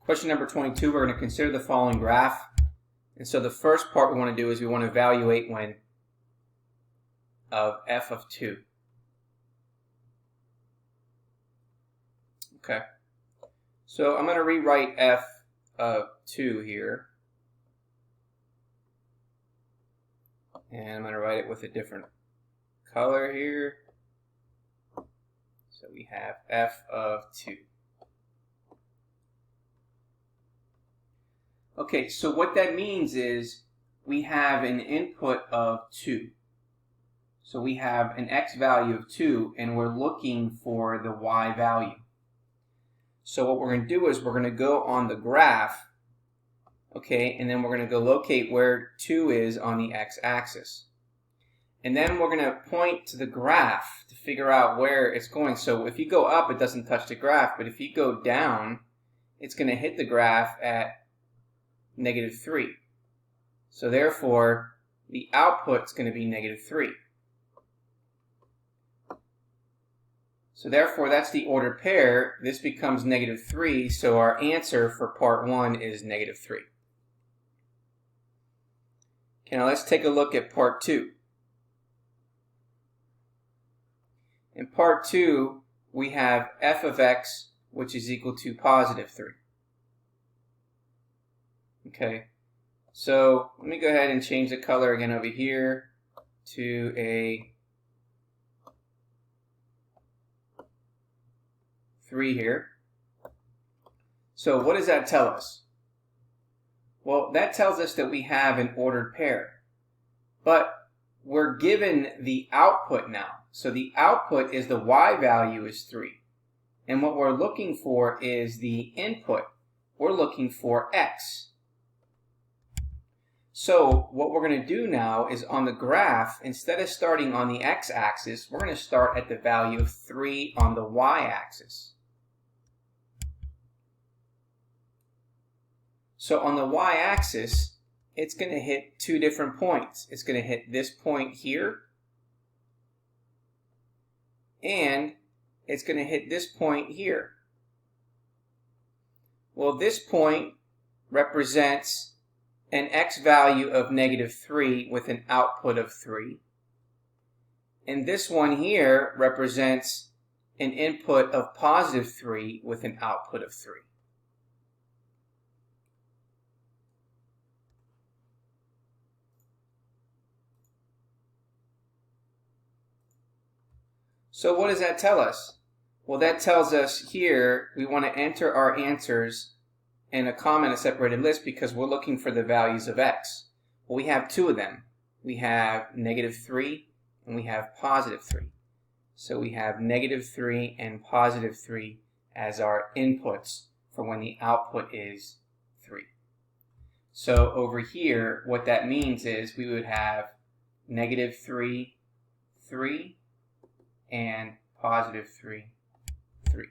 Question number 22, we're going to consider the following graph. And so the first part we want to do is we want to evaluate when of f of 2. Okay. So I'm going to rewrite f of 2 here. And I'm going to write it with a different color here. So we have f of 2. Okay, so what that means is we have an input of 2. So we have an x value of 2, and we're looking for the y value. So what we're going to do is we're going to go on the graph, okay, and then we're going to go locate where 2 is on the x-axis. And then we're going to point to the graph to figure out where it's going. So if you go up, it doesn't touch the graph, but if you go down, it's going to hit the graph at -3. So therefore, the output is going to be -3. So therefore, that's the ordered pair. This becomes -3, so our answer for part 1 is -3. Okay, now let's take a look at part 2. In part 2, we have f of x, which is equal to +3. Okay, so let me go ahead and change the color again over here to a 3 here. So what does that tell us? Well, that tells us that we have an ordered pair, but we're given the output now. So the output is the y value is 3, and what we're looking for is the input. We're looking for x. So what we're going to do now is on the graph, instead of starting on the x-axis, we're going to start at the value of 3 on the y-axis. So on the y-axis, it's going to hit 2 different points. It's going to hit this point here, and it's going to hit this point here. Well, this point represents an x value of -3 with an output of 3. And this one here represents an input of +3 with an output of 3. So what does that tell us? Well, that tells us here we want to enter our answers in a comma and a separated list because we're looking for the values of x. Well, we have 2 of them. We have -3 and we have +3. So we have -3 and +3 as our inputs for when the output is 3. So over here, what that means is we would have -3, 3, and +3, 3.